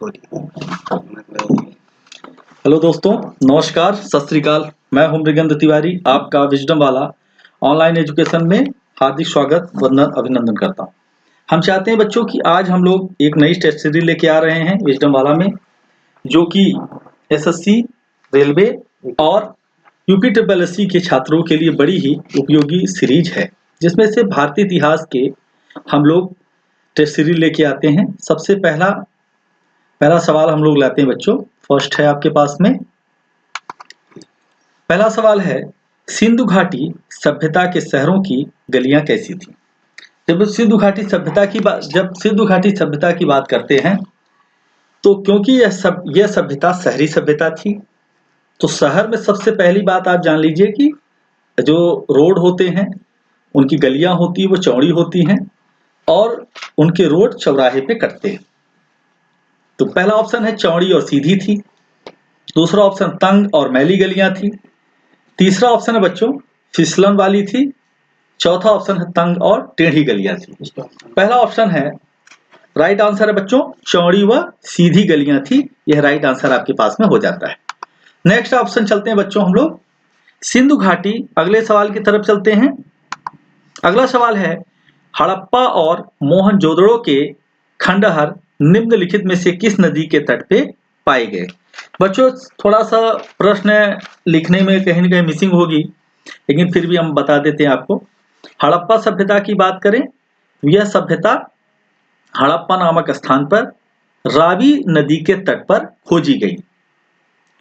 Hello दोस्तों, नमस्कार, सत श्री अकाल। मैं हूं मृगेंद्र तिवारी, आपका विजडम वाला ऑनलाइन एजुकेशन में हार्दिक स्वागत, वंदन, अभिनंदन करता हूं। हम चाहते हैं बच्चों कि आज हम लोग एक नई टेस्ट सीरीज लेके आ रहे हैं विजडम वाला में, जो कि एसएससी, रेलवे और यूपी ट्रिपल एससी के छात्रों के लिए बड़ी ही उपयोगी सीरीज है, जिसमें से भारतीय इतिहास के हम लोग टेस्ट सीरीज लेके आते हैं। सबसे पहला सवाल हम लोग लाते हैं बच्चों। फर्स्ट है आपके पास में, पहला सवाल है, सिंधु घाटी सभ्यता के शहरों की गलियां कैसी थी? जब सिंधु घाटी सभ्यता की बात करते हैं, तो क्योंकि यह सभ्यता शहरी सभ्यता थी, तो शहर में सबसे पहली बात आप जान लीजिए कि जो रोड होते हैं, उनकी गलियां होती है वो चौड़ी होती हैं और उनके रोड चौराहे पे कटते हैं। तो पहला ऑप्शन है चौड़ी और सीधी थी। दूसरा ऑप्शन तंग और मैली गलियां थी। तीसरा ऑप्शन है बच्चों फिसलन वाली थी। चौथा ऑप्शन है तंग और टेढ़ी गलियां थी। पहला ऑप्शन है राइट आंसर है बच्चों, चौड़ी व सीधी गलियां थी। यह राइट आंसर आपके पास में हो जाता है। नेक्स्ट ऑप्शन चलते हैं बच्चों हम लोग सिंधु घाटी। अगले सवाल की तरफ चलते हैं। अगला सवाल है, हड़प्पा और मोहनजोदड़ो के खंडहर निम्नलिखित में से किस नदी के तट पे पाए गए? बच्चों थोड़ा सा प्रश्न लिखने में कहीं न कहीं मिसिंग होगी, लेकिन फिर भी हम बता देते हैं आपको। हड़प्पा सभ्यता की बात करें तो यह सभ्यता हड़प्पा नामक स्थान पर रावी नदी के तट पर खोजी गई,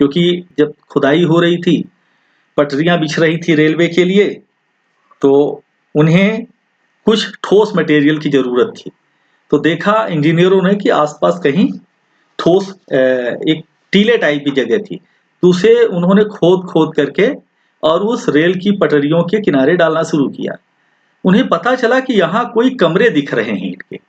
क्योंकि जब खुदाई हो रही थी, पटरियां बिछ रही थी रेलवे के लिए, तो उन्हें कुछ ठोस मटेरियल की जरूरत थी। तो देखा इंजीनियरों ने कि आसपास कहीं ठोस एक टीले टाइप की जगह थी, तो उसे उन्होंने खोद खोद करके और उस रेल की पटरियों के किनारे डालना शुरू किया। उन्हें पता चला कि यहाँ कोई कमरे दिख रहे हैं ईंट के।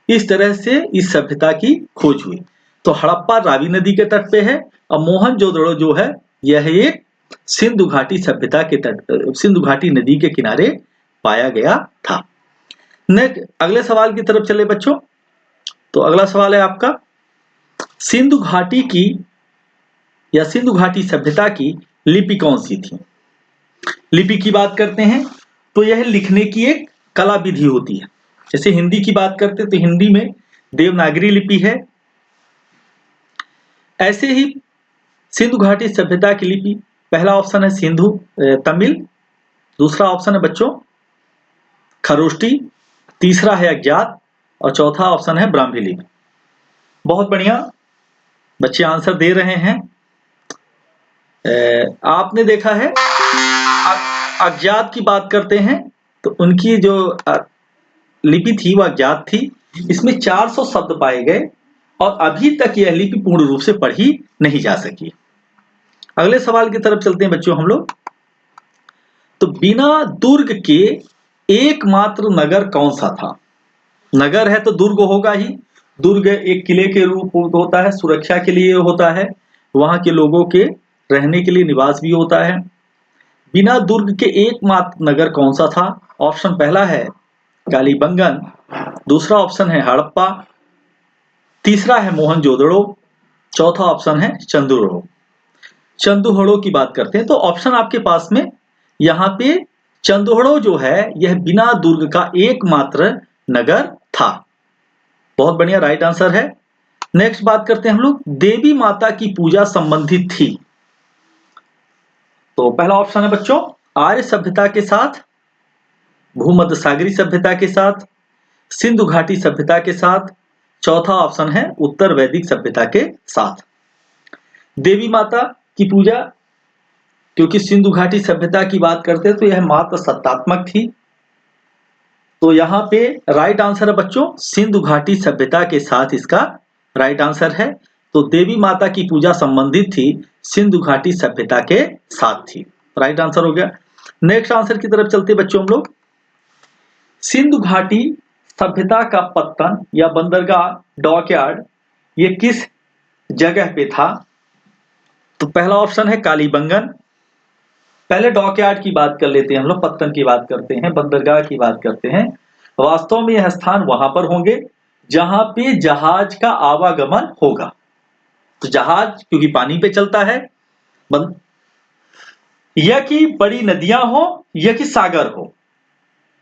इस तरह से इस सभ्यता की खोज हुई। तो हड़प्पा रावी नदी के तट पे है और मोहनजोदड़ो जो है यह एक सिंधु घाटी सभ्यता के सिंधु घाटी नदी के किनारे पाया गया था। नेक्स्ट अगले सवाल की तरफ चले बच्चों। तो अगला सवाल है आपका, सिंधु घाटी की या सिंधु घाटी सभ्यता की लिपि कौन सी थी? लिपि की बात करते हैं तो यह लिखने की एक कला विधि होती है। जैसे हिंदी की बात करते हैं तो हिंदी में देवनागरी लिपि है। ऐसे ही सिंधु घाटी सभ्यता की लिपि, पहला ऑप्शन है सिंधु तमिल, दूसरा ऑप्शन है बच्चों खरोष्टी, तीसरा है अज्ञात और चौथा ऑप्शन है ब्राह्मी लिपि। बहुत बढ़िया बच्चे आंसर दे रहे हैं। आपने देखा है अज्ञात की बात करते हैं तो उनकी जो लिपि थी वह अज्ञात थी। इसमें 400 शब्द पाए गए और अभी तक यह लिपि पूर्ण रूप से पढ़ी नहीं जा सकी। अगले सवाल की तरफ चलते हैं बच्चों हम लोग। तो बिना दुर्ग के एकमात्र नगर कौन सा था? नगर है तो दुर्ग होगा ही। दुर्ग एक किले के रूप होता है, सुरक्षा के लिए होता है, वहां के लोगों के रहने के लिए निवास भी होता है। बिना दुर्ग के एकमात्र नगर कौन सा था? ऑप्शन पहला है कालीबंगन, दूसरा ऑप्शन है हड़प्पा, तीसरा है मोहनजोदड़ो, चौथा ऑप्शन है चंदुहड़ो। चंदुहड़ो की बात करते हैं तो ऑप्शन आपके पास में यहाँ पे चंदुहड़ो जो है यह बिना दुर्ग का एकमात्र नगर था। बहुत बढ़िया राइट आंसर है। नेक्स्ट बात करते हैं हम लोग, देवी माता की पूजा संबंधित थी। तो पहला ऑप्शन है बच्चों आर्य सभ्यता के साथ, भूमध्य सागरीय सभ्यता के साथ, सिंधु घाटी सभ्यता के साथ, चौथा ऑप्शन है उत्तर वैदिक सभ्यता के साथ। देवी माता की पूजा, क्योंकि सिंधु घाटी सभ्यता की बात करते हैं तो यह मात्र सत्तात्मक थी, तो यहाँ पे राइट आंसर है बच्चों सिंधु घाटी सभ्यता के साथ इसका राइट आंसर है। तो देवी माता की पूजा संबंधित थी, सिंधु घाटी सभ्यता के साथ थी। राइट आंसर हो गया। नेक्स्ट आंसर की तरफ चलते बच्चों हम लोग। सिंधु घाटी सभ्यता का पत्तन या बंदरगाह डॉकयार्ड ये किस जगह पे था? तो पहला ऑप्शन है कालीबंगन। पहले डॉकयार्ड की बात कर लेते हैं हम लोग, पत्तन की बात करते हैं, बंदरगाह की बात करते हैं। वास्तव में यह स्थान वहां पर होंगे जहां पे जहाज का आवागमन होगा। तो जहाज क्योंकि पानी पे चलता है, या कि बड़ी नदियां हो या कि सागर हो,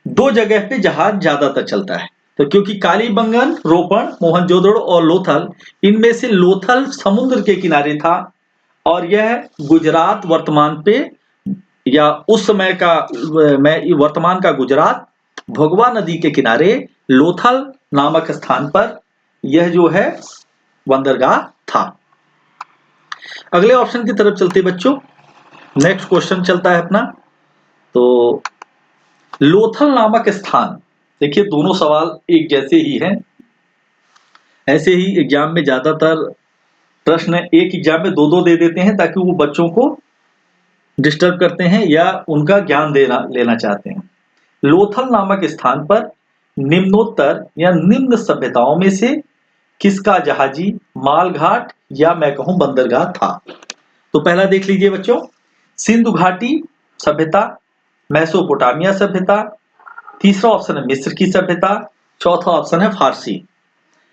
दो जगह पे जहाज ज्यादातर चलता है। तो क्योंकि कालीबंगन, रोपण, मोहनजोदड़ो और लोथल, इनमें से लोथल समुद्र के किनारे था और यह गुजरात वर्तमान पे या उस समय का वर्तमान का गुजरात भोगवा नदी के किनारे लोथल नामक स्थान पर यह जो है बंदरगाह था। अगले ऑप्शन की तरफ चलते बच्चों, नेक्स्ट क्वेश्चन चलता है अपना। तो लोथल नामक स्थान, देखिए दोनों सवाल एक जैसे ही हैं, ऐसे ही एग्जाम में ज्यादातर प्रश्न एक एग्जाम में दो दो दे देते हैं ताकि वो बच्चों को डिस्टर्ब करते हैं या उनका ज्ञान लेना चाहते हैं। लोथल नामक स्थान पर निम्नोत्तर या निम्न सभ्यताओं में से किसका जहाजी मालघाट या मैं कहूं बंदरगाह था? तो पहला देख लीजिए बच्चों, सिंधु घाटी सभ्यता, मेसोपोटामिया सभ्यता, तीसरा ऑप्शन है मिस्र की सभ्यता, चौथा ऑप्शन है फारसी।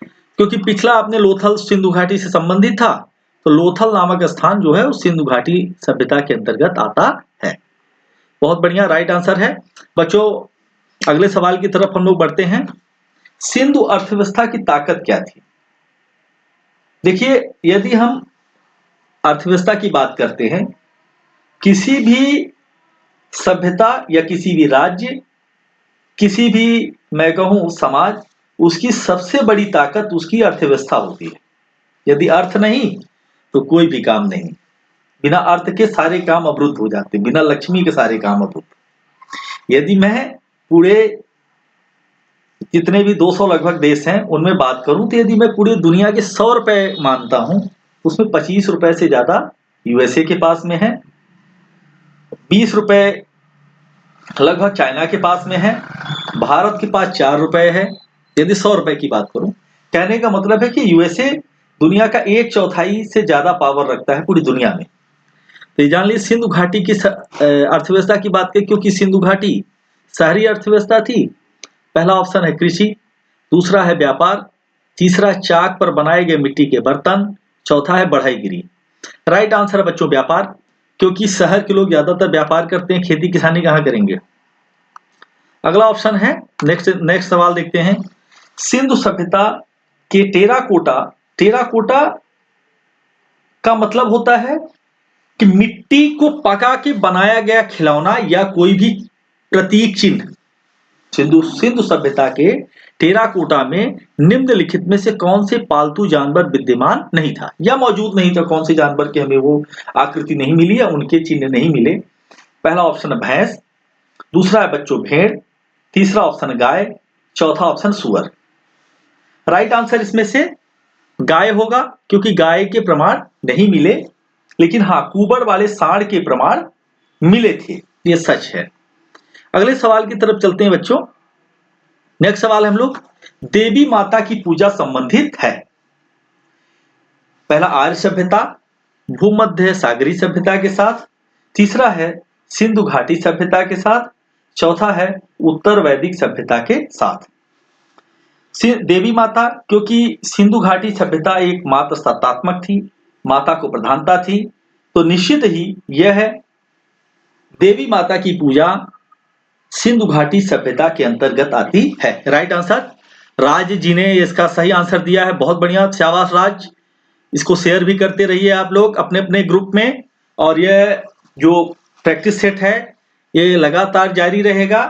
क्योंकि पिछला आपने लोथल सिंधु घाटी से संबंधित था, तो लोथल नामक स्थान जो है उस सिंधु घाटी सभ्यता के अंतर्गत आता है। बहुत बढ़िया, राइट आंसर है बच्चों। अगले सवाल की तरफ हम लोग बढ़ते हैं। सिंधु अर्थव्यवस्था की ताकत क्या थी? देखिए, यदि हम अर्थव्यवस्था की बात करते हैं, किसी भी सभ्यता या किसी भी राज्य, किसी भी मैं कहूं समाज, उसकी सबसे बड़ी ताकत उसकी अर्थव्यवस्था होती है। यदि अर्थ नहीं तो कोई भी काम नहीं। बिना अर्थ के सारे काम अवरुद्ध हो जाते, बिना लक्ष्मी के सारे काम अवरुद्ध। यदि मैं पूरे जितने भी 200 लगभग देश हैं उनमें बात करूं, तो यदि मैं पूरी दुनिया के 100 रुपए मानता हूं, उसमें 25 रुपए से ज्यादा यूएसए के पास में है, 20 रुपए लगभग चाइना के पास में है, भारत के पास 4 रुपए है। यदि 100 रुपए की बात करूं, कहने का मतलब है कि यूएसए दुनिया का 1/4 से ज्यादा पावर रखता है पूरी दुनिया में। तो ये जान लीजिए सिंधु घाटी की अर्थव्यवस्था की बात करें, क्योंकि सिंधु घाटी शहरी अर्थव्यवस्था थी। पहला ऑप्शन है कृषि, दूसरा है व्यापार, तीसरा चाक पर बनाए गए मिट्टी के बर्तन, चौथा है बढ़ईगिरी। राइट आंसर है बच्चों व्यापार, क्योंकि शहर के लोग ज्यादातर व्यापार करते हैं, खेती किसानी कहां करेंगे। अगला ऑप्शन है, नेक्स्ट सवाल देखते हैं। सिंधु सभ्यता के टेराकोटा, टेराकोटा का मतलब होता है कि मिट्टी को पका के बनाया गया खिलौना या कोई भी प्रतीक चिन्ह। सिंधु सभ्यता के टेराकोटा में निम्नलिखित में से कौन से पालतू जानवर विद्यमान नहीं था या मौजूद नहीं था? कौन से जानवर की हमें वो आकृति नहीं मिली या उनके चिन्ह नहीं मिले? पहला ऑप्शन है भैंस, दूसरा है बच्चों भेड़, तीसरा ऑप्शन गाय, चौथा ऑप्शन सुअर। राइट आंसर इसमें से गाय होगा, क्योंकि गाय के प्रमाण नहीं मिले, लेकिन हाँ कुबड़ वाले सांड के प्रमाण मिले थे, ये सच है। अगले सवाल की तरफ चलते हैं बच्चों। नेक्स्ट सवाल हम लोग देवी माता की पूजा संबंधित है। पहला आर्य सभ्यता, भूमध्य सागरी सभ्यता के साथ, तीसरा है सिंधु घाटी सभ्यता के साथ, चौथा है उत्तर वैदिक सभ्यता के साथ। देवी माता, क्योंकि सिंधु घाटी सभ्यता एक मात्र सत्तात्मक थी, माता को प्रधानता थी, तो निश्चित ही यह देवी माता की पूजा सिंधु घाटी सभ्यता के अंतर्गत आती है। राइट आंसर राज जी ने इसका सही आंसर दिया है, बहुत बढ़िया, शाबाश राज। इसको शेयर भी करते रहिए आप लोग अपने अपने ग्रुप में, और यह जो प्रैक्टिस सेट है ये लगातार जारी रहेगा।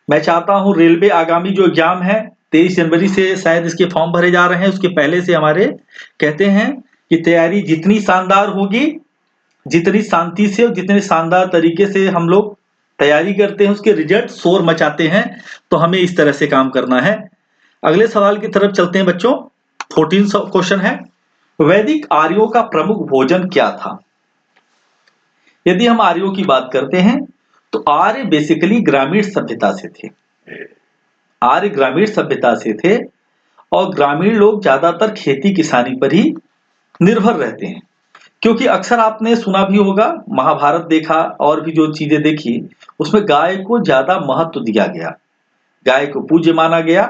मैं चाहता हूं रेलवे आगामी जो एग्जाम है 23 जनवरी से शायद इसके फॉर्म भरे जा रहे हैं, उसके पहले से हमारे कहते हैं कि तैयारी जितनी शानदार होगी, जितनी शांति से और जितने शानदार तरीके से हम लोग तैयारी करते हैं, उसके रिजल्ट शोर मचाते हैं। तो हमें इस तरह से काम करना है। अगले सवाल की तरफ चलते हैं बच्चों। 14 क्वेश्चन है, वैदिक आर्यों का प्रमुख भोजन क्या था? यदि हम आर्यों की बात करते हैं तो आर्य बेसिकली ग्रामीण सभ्यता से थे। आर्य ग्रामीण सभ्यता से थे और ग्रामीण लोग ज्यादातर खेती किसानी पर ही निर्भर रहते हैं। क्योंकि अक्सर आपने सुना भी होगा, महाभारत देखा और भी जो चीजें देखी, उसमें गाय को ज्यादा महत्व दिया गया, गाय को पूज्य माना गया।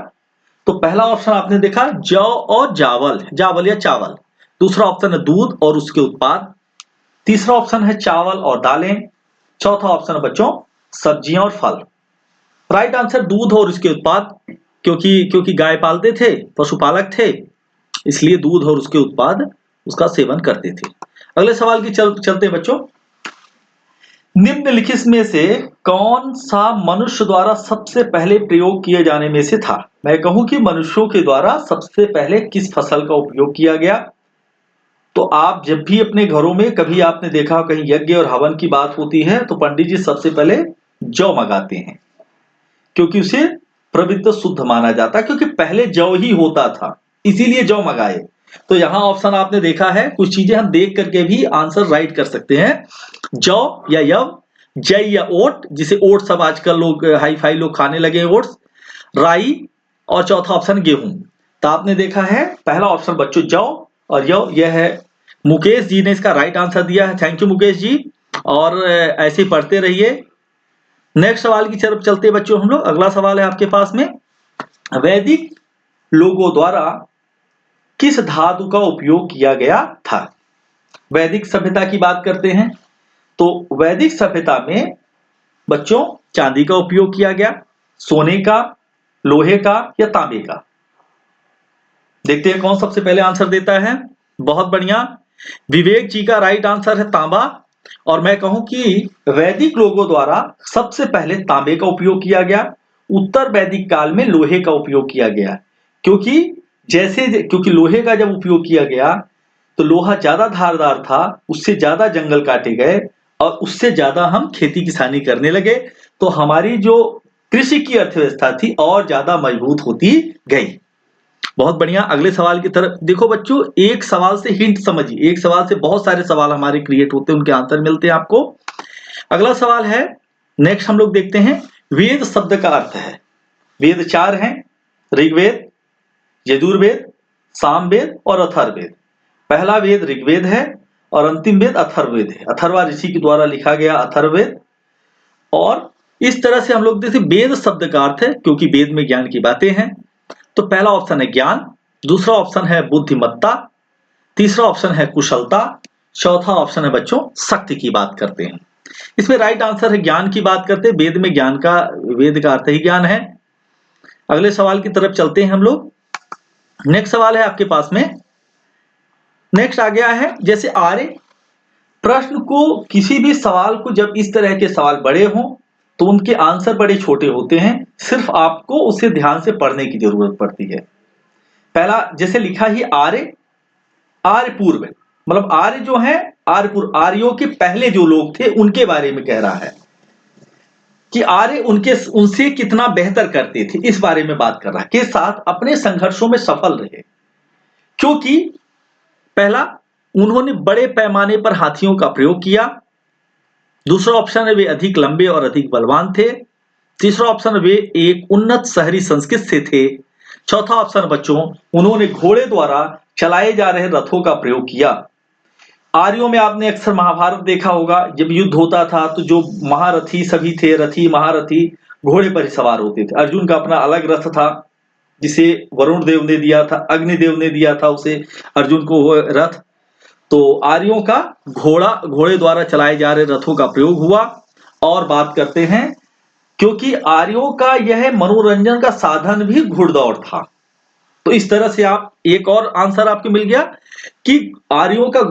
तो पहला ऑप्शन आपने देखा जौ और जावल, जावल या चावल, दूसरा ऑप्शन है दूध और उसके उत्पाद, तीसरा ऑप्शन है चावल और दालें, चौथा ऑप्शन है बच्चों सब्जियां और फल। राइट आंसर दूध और उसके उत्पाद, क्योंकि गाय पालते थे, पशुपालक थे, इसलिए दूध और उसके उत्पाद उसका सेवन करते थे। अगले सवाल की चलते हैं बच्चों। निम्नलिखित में से कौन सा मनुष्य द्वारा सबसे पहले प्रयोग किए जाने में से था? मैं कहूं कि मनुष्यों के द्वारा सबसे पहले किस फसल का उपयोग किया गया? तो आप जब भी अपने घरों में कभी आपने देखा हो कहीं यज्ञ और हवन की बात होती है तो पंडित जी सबसे पहले जौ मंगाते हैं, क्योंकि उसे पवित्र शुद्ध माना जाता है, क्योंकि पहले जौ ही होता था, इसीलिए जौ मंगाए। तो यहां ऑप्शन आपने देखा है, कुछ चीजें हम देख करके भी आंसर राइट कर सकते हैं। जौ या यव, जय या ओट, जिसे ओट सब आजकल लोग हाई फाई लोग खाने लगे ओट्स, राई, और चौथा ऑप्शन गेहूं। तो आपने देखा है पहला ऑप्शन बच्चों जौ और यव, यह है। मुकेश जी ने इसका राइट आंसर दिया है, थैंक यू मुकेश जी, और ऐसे ही पढ़ते रहिए। नेक्स्ट सवाल की तरफ चलते हैं बच्चों हम लोग। अगला सवाल है आपके पास में, वैदिक लोगों द्वारा किस धातु का उपयोग किया गया था? वैदिक सभ्यता की बात करते हैं तो वैदिक सभ्यता में बच्चों चांदी का उपयोग किया गया, सोने का, लोहे का या तांबे का? देखते हैं कौन सबसे पहले आंसर देता है। बहुत बढ़िया, विवेक जी का राइट आंसर है तांबा। और मैं कहूं कि वैदिक लोगों द्वारा सबसे पहले तांबे का उपयोग किया गया, उत्तर वैदिक काल में लोहे का उपयोग किया गया, क्योंकि लोहे का जब उपयोग किया गया तो लोहा ज्यादा धारदार था, उससे ज्यादा जंगल काटे गए और उससे ज्यादा हम खेती किसानी करने लगे, तो हमारी जो कृषि की अर्थव्यवस्था थी और ज्यादा मजबूत होती गई। बहुत बढ़िया, अगले सवाल की तरफ देखो बच्चों। एक सवाल से हिंट समझिए, एक सवाल से बहुत सारे सवाल हमारे क्रिएट होते हैं, उनके आंसर मिलते हैं आपको। अगला सवाल है, नेक्स्ट हम लोग देखते हैं, वेद शब्द का अर्थ है। वेद चार हैं, ऋग्वेद, यजुर्वेद, सामवेद और अथर्ववेद। पहला वेद ऋग्वेद है और अंतिम वेद अथर्ववेद है, अथर्वा ऋषि के द्वारा लिखा गया अथर्ववेद। और इस तरह से हम लोग देखते वेद शब्द का अर्थ है, क्योंकि वेद में ज्ञान की बातें हैं। तो पहला ऑप्शन है ज्ञान, दूसरा ऑप्शन है बुद्धिमत्ता, तीसरा ऑप्शन है कुशलता, चौथा ऑप्शन है बच्चों शक्ति की बात करते हैं। इसमें राइट आंसर है ज्ञान की बात करते हैं, वेद में ज्ञान का, वेद का अर्थ ही ज्ञान है। अगले सवाल की तरफ चलते हैं हम लोग। नेक्स्ट सवाल है आपके पास में, नेक्स्ट आ गया है, जैसे आर्य प्रश्न को, किसी भी सवाल को जब इस तरह के सवाल बड़े हों तो उनके आंसर बड़े छोटे होते हैं, सिर्फ आपको उसे ध्यान से पढ़ने की जरूरत पड़ती है। पहला जैसे लिखा ही आर्य, आर्य पूर्व, मतलब आर्य जो है आर्य पूर्व, आर्यों के पहले जो लोग थे उनके बारे में कह रहा है कि आर्य उनसे कितना बेहतर करते थे, इस बारे में बात कर रहा है, के साथ अपने संघर्षों में सफल रहे। क्योंकि पहला, उन्होंने बड़े पैमाने पर हाथियों का प्रयोग किया, दूसरा ऑप्शन है वे अधिक लंबे और अधिक बलवान थे, तीसरा ऑप्शन वे एक उन्नत शहरी संस्कृति से थे, चौथा ऑप्शन बच्चों उन्होंने घोड़े द्वारा चलाए जा रहे रथों का प्रयोग किया। आर्यों में आपने अक्सर महाभारत देखा होगा, जब युद्ध होता था तो जो महारथी सभी थे, रथी महारथी घोड़े पर ही सवार होते थे। अर्जुन का अपना अलग रथ था जिसे वरुण देव ने दिया था, अग्निदेव ने दिया था उसे, अर्जुन को वो रथ। तो आर्यों का घोड़े द्वारा चलाए जा रहे रथों का प्रयोग हुआ। और बात करते हैं, क्योंकि आर्यों का यह मनोरंजन का साधन भी घुड़दौड़ था। तो इस तरह से आप एक और आंसर आपको मिल गया कि आर्यों का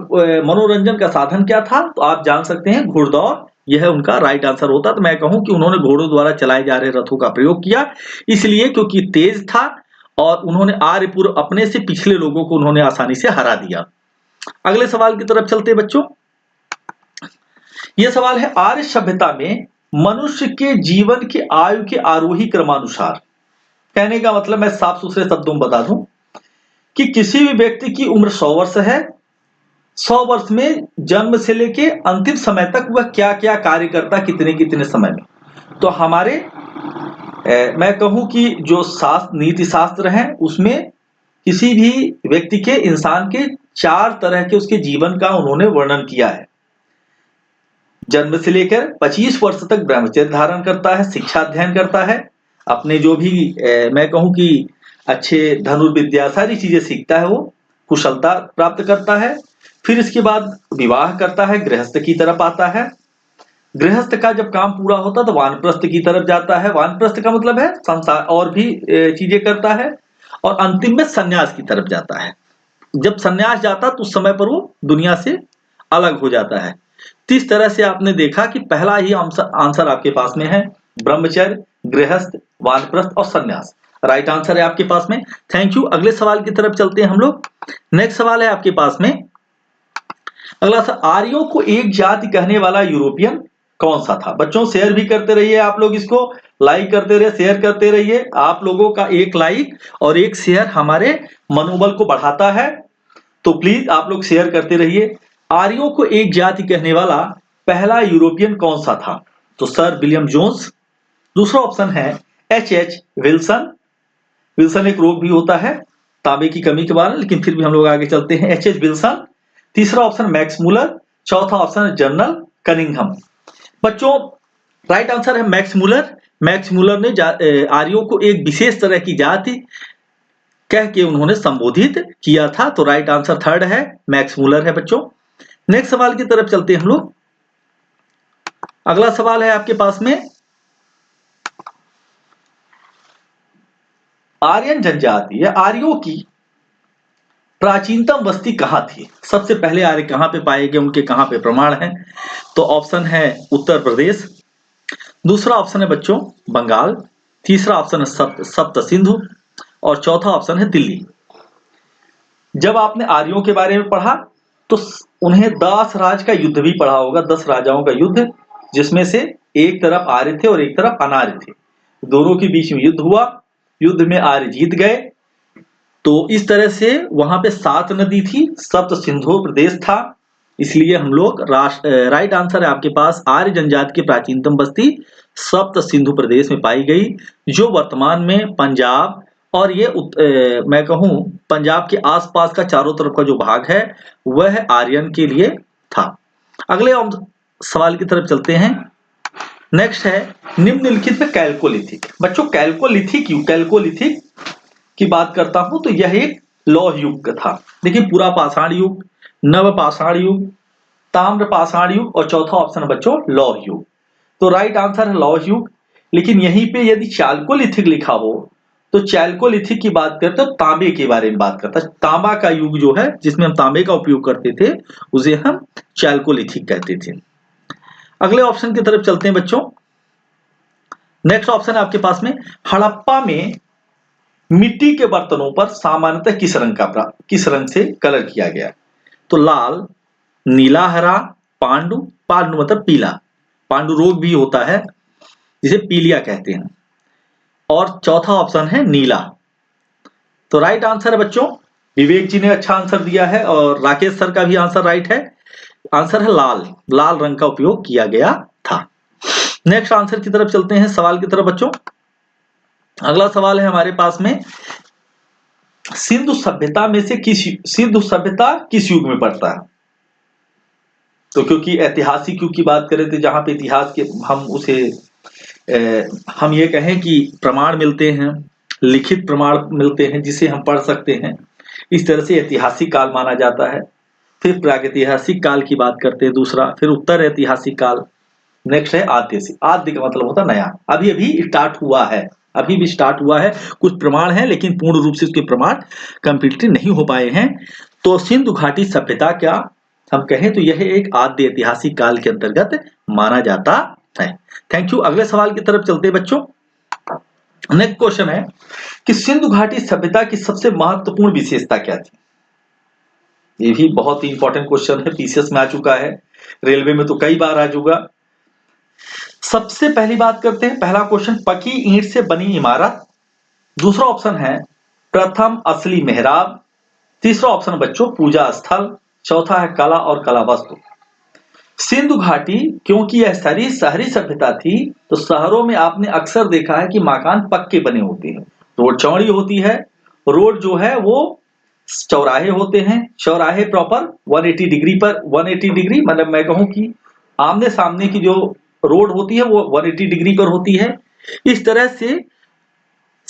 मनोरंजन का साधन क्या था, तो आप जान सकते हैं घुड़दौड़, यह उनका राइट आंसर होता। तो मैं कहूं कि उन्होंने घोड़ों द्वारा चलाए जा रहे रथों का प्रयोग किया, इसलिए क्योंकि तेज था और उन्होंने आर्यपुर अपने से पिछले लोगों को उन्होंने आसानी से हरा दिया। अगले सवाल की तरफ चलते बच्चों। यह सवाल है, आर्य सभ्यता में मनुष्य के जीवन की आयु के आरोही क्रमानुसार, कहने का मतलब मैं साफ सुथरे शब्दों में बता दूं कि किसी भी व्यक्ति की उम्र 100 वर्ष है, 100 वर्ष में जन्म से लेके अंतिम समय तक वह क्या क्या कार्य करता, कितने कितने समय में। तो हमारे मैं कहूं कि जो नीति शास्त्र हैं उसमें किसी भी व्यक्ति के, इंसान के 4 तरह के उसके जीवन का उन्होंने वर्णन किया है। जन्म से लेकर 25 वर्ष तक ब्रह्मचर्य धारण करता है, शिक्षा अध्ययन करता है, अपने जो भी मैं कहूं कि अच्छे धनुर्विद्या सारी चीजें सीखता है वो। कुशलता प्राप्त करता है। फिर इसके बाद विवाह करता है, गृहस्थ की तरफ आता है। गृहस्थ का जब काम पूरा होता है तो वानप्रस्थ की तरफ जाता है। वानप्रस्थ का मतलब है संसार और भी चीजें करता है, और अंतिम में सन्यास की तरफ जाता है। जब सन्यास जाता तो उस समय पर वो दुनिया से अलग हो जाता है। तो इस तरह से आपने देखा कि पहला ही आंसर आपके पास में है, ब्रह्मचर्य, गृहस्थ, वानप्रस्थ और सन्यास राइट आंसर है आपके पास में। Thank you. अगले सवाल की तरफ चलते हैं हम लोग। नेक्स्ट सवाल है आपके पास में अगला सा, आर्यों को एक जाति कहने वाला यूरोपियन कौन सा था? बच्चों शेयर भी करते रहिए आप लोग, इसको लाइक करते रहिए, शेयर करते रहिए। आप लोगों का एक लाइक और एक शेयर हमारे मनोबल को बढ़ाता है, तो प्लीज आप लोग शेयर करते रहिए। आर्यों को एक जाति कहने वाला पहला यूरोपियन कौन सा था? तो सर विलियम जोन्स। दूसरा ऑप्शन है एच विल्सन। विल्सन एक रोग भी होता है तांबे की कमी के बाद, लेकिन फिर भी हम लोग आगे चलते हैं, एच विल्सन। तीसरा ऑप्शन मैक्स मूलर। चौथा ऑप्शन है जनरल कनिंघम। बच्चों राइट आंसर है मैक्स मूलर। मैक्स मूलर ने आर्यों को एक विशेष तरह की जाति कह के उन्होंने संबोधित किया था, तो राइट आंसर थर्ड है, मैक्स मूलर है बच्चों। नेक्स्ट सवाल की तरफ चलते हैं हम लोग। अगला सवाल है आपके पास में, आर्यन जनजाति या आर्यों की प्राचीनतम बस्ती कहां थी? सबसे पहले आर्य कहां पे पाए गए, उनके कहां पे प्रमाण है? तो ऑप्शन है उत्तर प्रदेश। दूसरा ऑप्शन है बच्चों बंगाल। तीसरा ऑप्शन है सप्त सिंधु, और चौथा ऑप्शन है दिल्ली। जब आपने आर्यों के बारे में पढ़ा तो उन्हें 10 राज का युद्ध भी पढ़ा होगा, 10 राजाओं का युद्ध, जिसमें से एक तरफ आर्य थे और एक तरफ अनार्य थे। दोनों के बीच में युद्ध हुआ, युद्ध में आर्य जीत गए। तो इस तरह से वहां पे 7 नदी थी, सप्त सिंधु प्रदेश था, इसलिए हम लोग राइट आंसर है आपके पास, आर्य जनजाति की प्राचीनतम बस्ती सप्त सिंधु प्रदेश में पाई गई, जो वर्तमान में पंजाब और ये मैं कहूं पंजाब के आसपास का चारों तरफ का जो भाग है वह आर्यन के लिए था। अगले सवाल की तरफ चलते हैं। नेक्स्ट है निम्नलिखित में कैल्कोलिथिक। बच्चों कैल्कोलिथिक की बात करता हूं तो यह एक लौह युग का था। देखिए पूरा पाषाण युग, नव पाषाण युग, ताम्र पाषाण युग और चौथा ऑप्शन है बच्चों लौह युग। तो राइट आंसर है लौह युग। लेकिन यहीं पे यदि चाल्कोलिथिक लिखा हो तो चाल्कोलिथिक की बात करते तो तांबे के बारे में बात करता है। तांबा का युग जो है जिसमें हम तांबे का उपयोग करते थे उसे हम चाल्कोलिथिक कहते थे। अगले ऑप्शन की तरफ चलते हैं बच्चों। नेक्स्ट ऑप्शन है आपके पास में, हड़प्पा में मिट्टी के बर्तनों पर सामान्यतः किस रंग से कलर किया गया? तो लाल, नीला, हरा, पांडु। पांडु मतलब पीला, पांडु रोग भी होता है जिसे पीलिया कहते हैं, और चौथा ऑप्शन है नीला। तो राइट आंसर है बच्चों, विवेक जी ने अच्छा आंसर दिया है और राकेश सर का भी आंसर राइट है। आंसर है लाल, लाल रंग का उपयोग किया गया था। नेक्स्ट आंसर की तरफ चलते हैं, सवाल की तरफ बच्चों। अगला सवाल है हमारे पास में, सिंधु सभ्यता में से सिंधु सभ्यता किस युग में पड़ता है? तो क्योंकि ऐतिहासिक युग की बात करें तो जहां पे इतिहास के हम उसे हम ये कहें कि प्रमाण मिलते हैं, लिखित प्रमाण मिलते हैं जिसे हम पढ़ सकते हैं, इस तरह से ऐतिहासिक काल माना जाता है। फिर प्रागैतिहासिक काल की बात करते हैं दूसरा, फिर उत्तर ऐतिहासिक काल। नेक्स्ट है आद्य। आद्य का मतलब होता है नया, अभी अभी स्टार्ट हुआ है, अभी भी स्टार्ट हुआ है। कुछ प्रमाण है लेकिन पूर्ण रूप से उसके प्रमाण कंप्लीटली नहीं हो पाए हैं। तो सिंधु घाटी सभ्यता क्या हम कहें तो यह एक आद्य ऐतिहासिक काल के अंतर्गत माना जाता है। Thank you. अगले सवाल की तरफ चलते हैं बच्चों। नेक्स्ट क्वेश्चन है कि सिंधु घाटी सभ्यता की सबसे महत्वपूर्ण विशेषता क्या थी? ये भी बहुत ही इंपॉर्टेंट क्वेश्चन है, पीसीएस में आ चुका है, रेलवे में तो कई बार आ चुका। सबसे पहली बात करते हैं, पहला क्वेश्चन, पकी ईंट से बनी इमारत। दूसरा ऑप्शन है प्रथम असली मेहराब। तीसरा ऑप्शन बच्चों पूजा स्थल। चौथा है कला और कला वस्तु। सिंधु घाटी क्योंकि यह शहरी सभ्यता थी तो शहरों में आपने अक्सर देखा है कि मकान पक्के बने होते हैं, रोड चौड़ी होती है, रोड जो है वो चौराहे होते हैं, चौराहे प्रॉपर 180 डिग्री पर, 180 डिग्री मतलब मैं कहूं कि आमने सामने की जो रोड होती है वो 180 डिग्री पर होती है। इस तरह से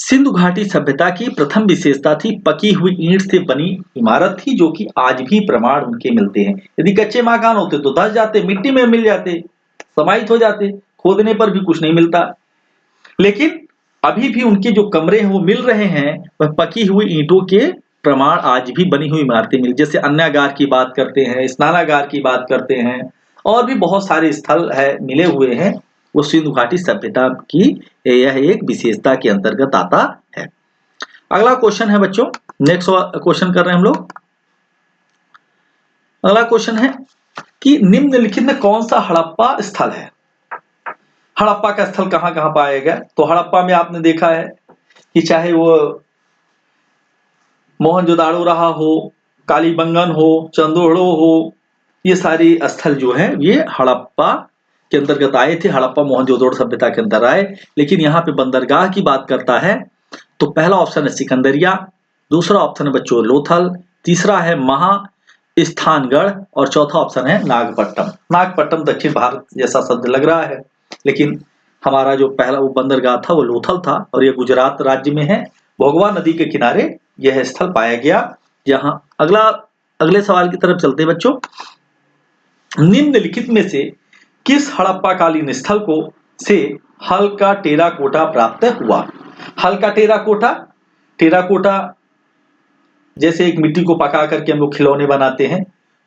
सिंधु घाटी सभ्यता की प्रथम विशेषता थी पकी हुई ईंट से बनी इमारत थी, जो कि आज भी प्रमाण उनके मिलते हैं। यदि कच्चे मकान होते तो धंस जाते, मिट्टी में मिल जाते, समाहित हो जाते, खोदने पर भी कुछ नहीं मिलता। लेकिन अभी भी उनके जो कमरे हैं वो मिल रहे हैं, वह पकी हुई ईंटों के प्रमाण आज भी बनी हुई इमारतें मिल, जैसे अन्नागार की बात करते हैं, स्नानागार की बात करते हैं, और भी बहुत सारे स्थल है मिले हुए हैं। वो सिंधु घाटी सभ्यता की यह एक विशेषता के अंतर्गत आता है। अगला क्वेश्चन है बच्चों, नेक्स्ट क्वेश्चन कर रहे हैं हम लोग। अगला क्वेश्चन है कि निम्नलिखित में कौन सा हड़प्पा स्थल है? हड़प्पा का स्थल कहां कहां पाया गया? तो हड़प्पा में आपने देखा है कि चाहे वो मोहनजोदाड़ो रहा हो, कालीबंगन हो, चंदोड़ो हो, ये सारी स्थल जो है ये हड़प्पा के अंतर्गत आए थे। हड़प्पा मोहनजोदड़ो सभ्यता के अंदर आए। लेकिन यहाँ पे बंदरगाह की बात करता है तो पहला ऑप्शन है सिकंदरिया, दूसरा ऑप्शन है बच्चों लोथल, तीसरा है महास्थानगढ़ और चौथा ऑप्शन है नागपट्टनम। नागपट्टनम दक्षिण भारत जैसा शब्द लग रहा है, लेकिन हमारा जो पहला वो बंदरगाह था वो लोथल था और ये गुजरात राज्य में है। भोगवा नदी के किनारे यह स्थल पाया गया। यहाँ अगले सवाल की तरफ चलते हैं बच्चों। निम्नलिखित में से किस हड़प्पा कालीन स्थल को से हल्का टेराकोटा प्राप्त हुआ? हल्का टेराकोटा, टेराकोटा जैसे एक मिट्टी को पका करके हम लोग खिलौने बनाते हैं,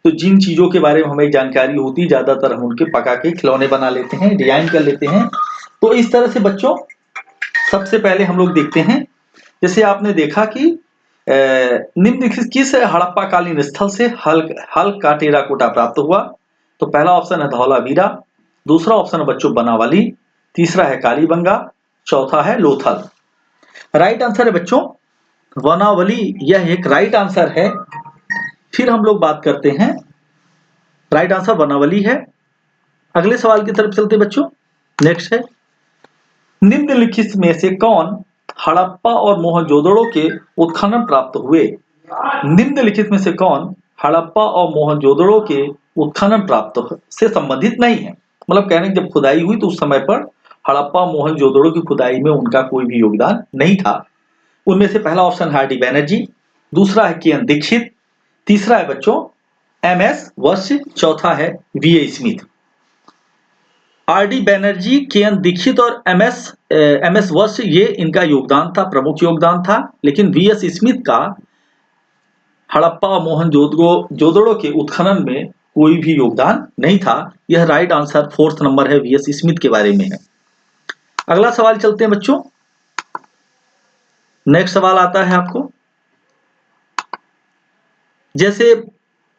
तो जिन चीजों के बारे में हमें जानकारी होती है ज्यादातर हम उनके पका के खिलौने बना लेते हैं, डिजाइन कर लेते हैं। तो इस तरह से बच्चों सबसे पहले हम लोग देखते हैं, जैसे आपने देखा कि निम्नलिखित किस हड़प्पा कालीन स्थल से हल्का टेराकोटा प्राप्त हुआ? तो पहला ऑप्शन है धौलावीरा, दूसरा ऑप्शन है बच्चों बनावली, तीसरा है कालीबंगा, चौथा है लोथल। राइट आंसर है बच्चों वनावली, यह एक राइट आंसर है। फिर हम लोग बात करते हैं, राइट आंसर वनावली है। अगले सवाल की तरफ चलते बच्चों। नेक्स्ट है, निम्नलिखित में से कौन हड़प्पा और मोहनजोदड़ो के उत्खनन प्राप्त हुए? निम्नलिखित में से कौन हड़प्पा और मोहनजोदड़ो के उत्खनन प्राप्त से संबंधित नहीं है? मतलब कहने जब खुदाई हुई तो उस समय पर हड़प्पा मोहनजोदड़ो की खुदाई में उनका कोई भी योगदान नहीं था। उनमें से पहला ऑप्शन है आर.डी. बैनर्जी, दूसरा है के.एन. दीक्षित, तीसरा है बच्चों एम.एस. वत्स, चौथा है VA. Smith. RD. Banerjee, KN. Dixit और एम.एस. वत्स ये इनका योगदान था, प्रमुख योगदान था। लेकिन वी.एस. स्मिथ का हड़प्पा और मोहनजोदड़ो के उत्खनन में कोई भी योगदान नहीं था। यह राइट आंसर फोर्थ नंबर है, वी.एस. स्मिथ के बारे में है। अगला सवाल चलते हैं बच्चों। नेक्स्ट सवाल आता है आपको, जैसे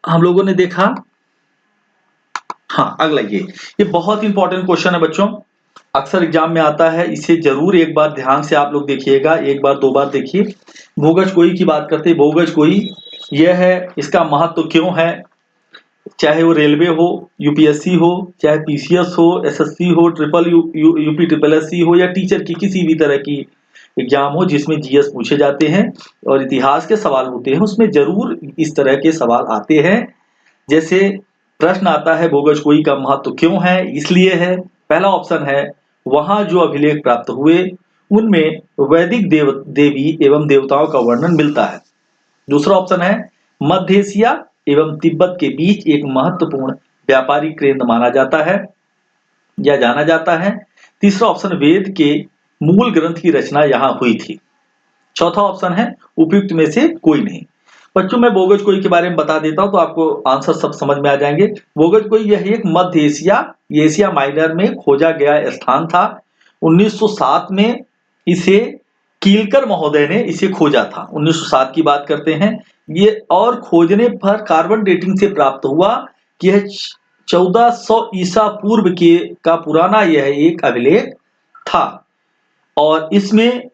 हम लोगों ने देखा, हाँ अगला ये बहुत इंपॉर्टेंट क्वेश्चन है बच्चों, अक्सर एग्जाम में आता है, इसे जरूर एक बार ध्यान से आप लोग देखिएगा, एक बार दो बार देखिए। भोगजकोई की बात करते हैं। भोगजकोई यह है, इसका महत्व क्यों है? चाहे वो रेलवे हो, यूपीएससी हो, चाहे पीसीएस हो, एसएससी हो, यूपी ट्रिपल एससी हो, या टीचर की किसी भी तरह की एग्जाम हो जिसमें जीएस पूछे जाते हैं और इतिहास के सवाल होते हैं, उसमें जरूर इस तरह के सवाल आते हैं। जैसे प्रश्न आता है भोगजकोई का महत्व क्यों है? इसलिए है। पहला ऑप्शन है वहां जो अभिलेख प्राप्त हुए उनमें वैदिक देवी एवं देवताओं का वर्णन मिलता है। दूसरा ऑप्शन है मध्य एशिया एवं तिब्बत के बीच एक महत्वपूर्ण व्यापारिक केंद्र माना जाता है या जाना जाता है। तीसरा ऑप्शन वेद के मूल ग्रंथ की रचना यहां हुई थी। चौथा ऑप्शन है उपयुक्त में से कोई नहीं। बच्चों मैं भोगजकोई के बारे में बता देता हूं तो आपको आंसर सब समझ में आ जाएंगे। भोगजकोई यह एक मध्य एशिया माइनर में खोजा गया स्थान था। 1907 में इसे कीलकर महोदय ने इसे खोजा था। 1907 की बात करते हैं ये, और खोजने पर कार्बन डेटिंग से प्राप्त हुआ कि यह 1400 ईसा पूर्व के का पुराना यह एक अभिलेख था और इसमें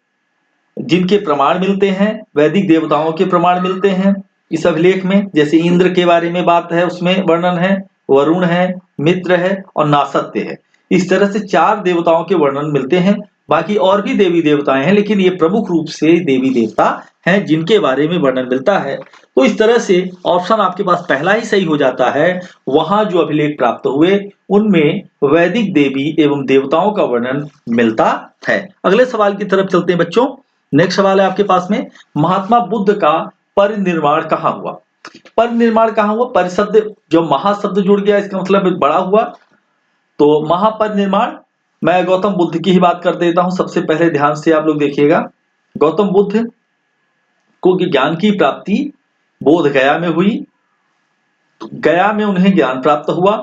जिनके प्रमाण मिलते हैं वैदिक देवताओं के प्रमाण मिलते हैं इस अभिलेख में। जैसे इंद्र के बारे में बात है, उसमें वर्णन है, वरुण है, मित्र है और नासत्य है। इस तरह से 4 देवताओं के वर्णन मिलते हैं। बाकी और भी देवी देवताएं हैं, लेकिन ये प्रमुख रूप से देवी देवता हैं जिनके बारे में वर्णन मिलता है। तो इस तरह से ऑप्शन आपके पास पहला ही सही हो जाता है। वहां जो अभिलेख प्राप्त हुए उनमें वैदिक देवी एवं देवताओं का वर्णन मिलता है। अगले सवाल की तरफ चलते हैं बच्चों। नेक्स्ट सवाल है आपके पास में, महात्मा बुद्ध का परिनिर्वाण कहाँ हुआ? परिनिर्वाण कहाँ हुआ? परिशब्द जो महाशब्द जुड़ गया इसका मतलब बड़ा हुआ, तो महापरिनिर्वाण मैं गौतम बुद्ध की ही बात कर देता हूं। सबसे पहले ध्यान से आप लोग देखिएगा, गौतम बुद्ध को ज्ञान की प्राप्ति बोध गया में हुई। गया में उन्हें ज्ञान प्राप्त हुआ।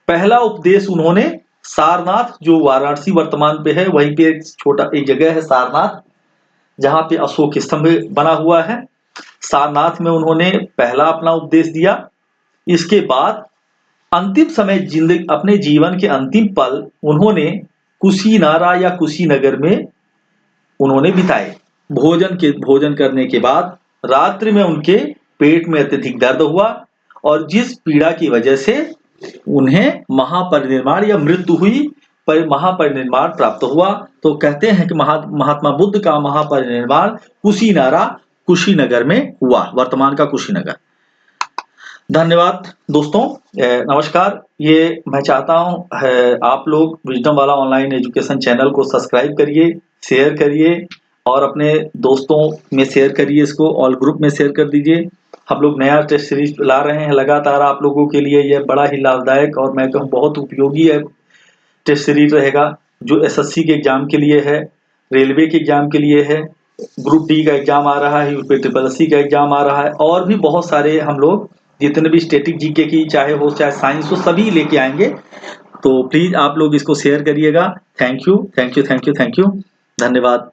पहला उपदेश उन्होंने सारनाथ, जो वाराणसी वर्तमान पे है, वहीं पे एक जगह है सारनाथ, जहां पे अशोक स्तंभ बना हुआ है। सारनाथ में उन्होंने पहला अपना उपदेश दिया। इसके बाद अंतिम समय, जिंदगी अपने जीवन के अंतिम पल उन्होंने कुशीनारा या कुशीनगर में उन्होंने बिताए। भोजन करने के बाद रात्रि में उनके पेट में अत्यधिक दर्द हुआ और जिस पीड़ा की वजह से उन्हें महापरिनिर्वाण या मृत्यु हुई, पर महापरिनिर्वाण प्राप्त हुआ। तो कहते हैं कि महात्मा बुद्ध का महापरिनिर्वाण कुशीनगर में हुआ, वर्तमान का कुशीनगर। धन्यवाद दोस्तों, नमस्कार। ये मैं चाहता हूं आप लोग विजडम वाला ऑनलाइन एजुकेशन चैनल को सब्सक्राइब करिए, शेयर करिए और अपने दोस्तों में शेयर करिए, इसको ऑल ग्रुप में शेयर कर दीजिए। हम लोग नया टेस्ट सीरीज ला रहे हैं लगातार आप लोगों के लिए, यह बड़ा ही लाभदायक और मैं कहूँ बहुत उपयोगी है टेस्ट सीरीज रहेगा, जो एसएससी के एग्जाम के लिए है, रेलवे के एग्जाम के लिए है, ग्रुप डी का एग्जाम आ रहा है, यूपी SSC का एग्जाम आ रहा है, और भी बहुत सारे हम लोग जितने भी स्टैटिक जीके की चाहे हो चाहे साइंस हो सभी लेके आएंगे। तो प्लीज आप लोग इसको शेयर करिएगा। Thank you, thank you, thank you, thank you. धन्यवाद।